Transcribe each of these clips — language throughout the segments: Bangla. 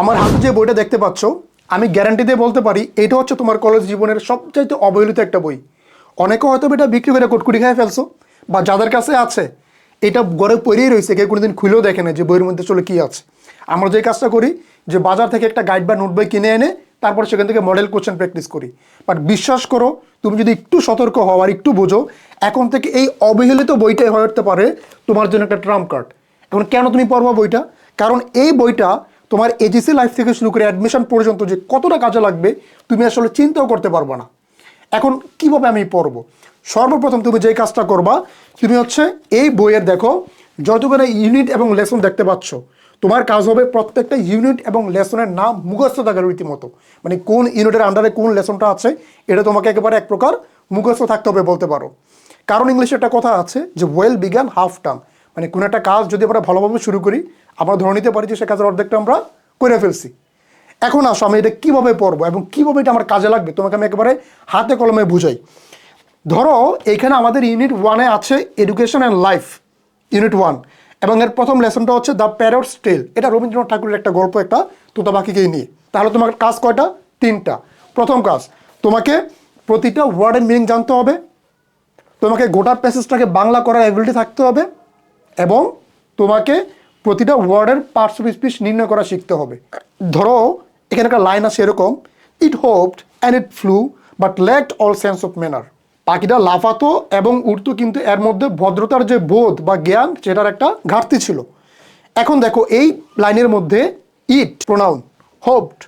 আমার হাতে যে বইটা দেখতে পাচ্ছ, আমি গ্যারান্টি দিয়ে বলতে পারি এটা হচ্ছে তোমার কলেজ জীবনের সবচাইতে অবহেলিত একটা বই। অনেকে হয়তো এটা বিক্রি করে কুটকুটি খেয়ে ফেলছো, বা যাদের কাছে আছে এটা ঘরে পড়েই রয়েছে, কেউ কোনোদিন খুলেও দেখে না যে বইয়ের মধ্যে চলে কী আছে। আমরা যে কাজটা করি যে বাজার থেকে একটা গাইড বা নোট বই কিনে এনে তারপর সেখান থেকে মডেল কোশ্চেন প্র্যাকটিস করি। বাট বিশ্বাস করো, তুমি যদি একটু সতর্ক হও আর একটু বোঝো, এখন থেকে এই অবহেলিত বইটাই হয়ে উঠতে পারে তোমার জন্য একটা ট্রাম্প কার্ড। এখন কেন তুমি পড়বা বইটা? কারণ এই বইটা তোমার এজিসি লাইফ থেকে শুরু করে অ্যাডমিশন পর্যন্ত যে কতটা কাজে লাগবে তুমি আসলে চিন্তাও করতে পারবে না। এখন কিভাবে আমি পড়বো? সর্বপ্রথম তুমি যে কাজটা করবা, তুমি হচ্ছে এই বইয়ের দেখো যতগুলো ইউনিট এবং লেসন দেখতে পাচ্ছ, তোমার কাজ হবে প্রত্যেকটা ইউনিট এবং লেসনের নাম মুখস্থ থাকার রীতিমতো। মানে কোন ইউনিটের আন্ডারে কোন লেসনটা আছে এটা তোমাকে একেবারে এক প্রকার মুখস্থ থাকতে হবে বলতে পারো। কারণ ইংলিশে একটা কথা আছে যে ওয়েল বিগান হাফ টান, মানে কোনো একটা কাজ যদি আমরা ভালোভাবে শুরু করি আমরা ধরে নিতে পারি যে সে কাজের অর্ধেকটা আমরা করে ফেলছি। এখন আসো আমি এটা কীভাবে পড়বো এবং কীভাবে এটা আমার কাজে লাগবে তোমাকে আমি একেবারে হাতে কলমে বুঝাই। ধরো এইখানে আমাদের ইউনিট 1-এ আছে এডুকেশন অ্যান্ড লাইফ, ইউনিট 1, এবং এর প্রথম লেসনটা হচ্ছে দ্য প্যারটস টেল। এটা রবীন্দ্রনাথ ঠাকুরের একটা গল্প, একটা তোতা পাখিকেই নিয়ে। তাহলে তোমার কাজ কয়টা? 3টা। প্রথম কাজ, তোমাকে প্রতিটা ওয়ার্ডের মিনিং জানতে হবে, তোমাকে গোটা প্যাসেজটাকে বাংলা করার অ্যাবিলিটি থাকতে হবে, এবং তোমাকে প্রতিটা ওয়ার্ডের পার্টস অফ স্পিচ নির্ণয় করা শিখতে হবে। ধরো এখানে একটা লাইন আছে এরকম, it hopped and it flew but lacked all sense of manner. পাখিটা লাফাতো এবং উঠতো কিন্তু এর মধ্যে ভদ্রতার যে বোধ বা জ্ঞান সেটার একটা ঘাটতি ছিল। এখন দেখো এই লাইনের মধ্যে ইট প্রোনাউন, হোপড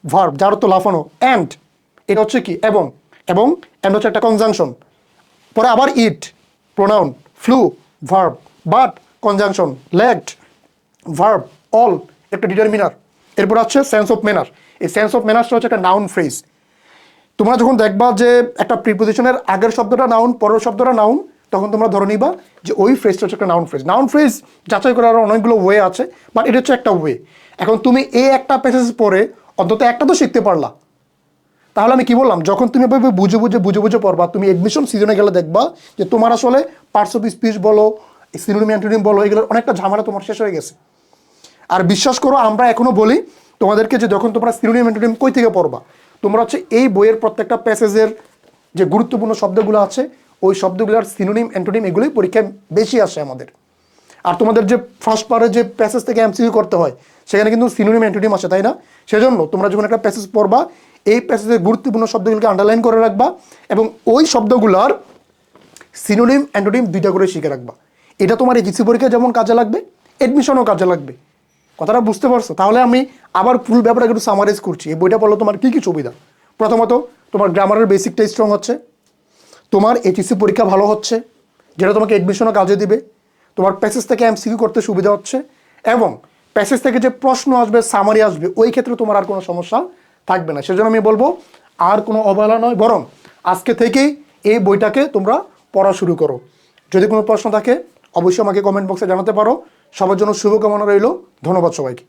ভার্ব যার অর্থ লাফানো, অ্যান্ড এটা হচ্ছে কি এবং, এবং অ্যান্ড হচ্ছে একটা কনজাংশন, পরে আবার it pronoun, flew verb, but conjunction, lacked verb, all একটা ডিটারমিনার, এরপর হচ্ছে সেন্স অফ ম্যানার। এই সেন্স অফ ম্যানার্সটা হচ্ছে একটা নাউন ফ্রেজ। তোমরা যখন দেখবা যে একটা প্রিপোজিশনের আগের শব্দটা নাউন, পরের শব্দটা নাউন, তখন তোমরা ধরে নিবা যে ওই ফ্রেজটা হচ্ছে একটা নাউন ফ্রেজ। নাউন ফ্রেজ যাচাই করার অনেকগুলো ওয়ে আছে, বাট এটা হচ্ছে একটা ওয়ে। এখন তুমি এই একটা প্যাসেজ পড়ে অন্তত একটা তো শিখতে পারলা। তাহলে আমি কি বললাম, যখন তুমি এভাবে বুঝে বুঝে পড়বা, তুমি এডমিশন সিজনে গেলে দেখবা যে তোমার আসলে পার্টস অফ স্পিচ বলো, সিনোনিম অ্যান্টোনিম বলো, এগুলোর অনেকটা ঝামেলা তোমার শেষ হয়ে গেছে। আর বিশ্বাস করো আমরা এখনো বলি তোমাদেরকে যে যখন তোমরা সিনোনিম অ্যান্টোনিম কই থেকে পড়বা, তোমরা হচ্ছে এই বইয়ের প্রত্যেকটা প্যাসেজের যে গুরুত্বপূর্ণ শব্দগুলো আছে ওই শব্দগুলোর সিনোনিম অ্যান্টোনিম এগুলোই পরীক্ষায় বেশি আসে আমাদের। আর তোমাদের যে ফার্স্ট পার্টের যে প্যাসেজ থেকে এমসিকিউ করতে হয় সেখানে কিন্তু সিনোনিম অ্যান্টোনিম আসে, তাই না? সেজন্য তোমরা যখন একটা প্যাসেজ পড়বা এই প্যাসেজের গুরুত্বপূর্ণ শব্দগুলোকে আন্ডারলাইন করে রাখবা এবং ওই শব্দগুলোর সিনোনিম অ্যান্টোনিম 2টা করে শিখে রাখবা। এটা তোমার এই জিসি পরীক্ষায় যেমন কাজে লাগবে, এডমিশনও কাজে লাগবে। কথাটা বুঝতে পারছো? তাহলে আমি আবার ফুল ব্যাপারটা একটু সামারাইজ করছি। এই বইটা পড়লে তোমার কী কী সুবিধা? প্রথমত, তোমার গ্রামারের বেসিকটা স্ট্রং হচ্ছে, তোমার এইচএসসি পরীক্ষা ভালো হচ্ছে যেটা তোমাকে এডমিশনও কাজে দিবে, তোমার প্যাসেজ থেকে এমসিকিউ করতে সুবিধা হচ্ছে, এবং প্যাসেজ থেকে যে প্রশ্ন আসবে, সামারি আসবে, ওই ক্ষেত্রে তোমার আর কোনো সমস্যা থাকবে না। সেজন্য আমি বলবো আর কোনো অবহেলা নয়, বরং আজকে থেকেই এই বইটাকে তোমরা পড়া শুরু করো। যদি কোনো প্রশ্ন থাকে অবশ্যই আমাকে কমেন্ট বক্সে জানাতে পারো। সবার জন্য শুভকামনা রইল। ধন্যবাদ সবাইকে।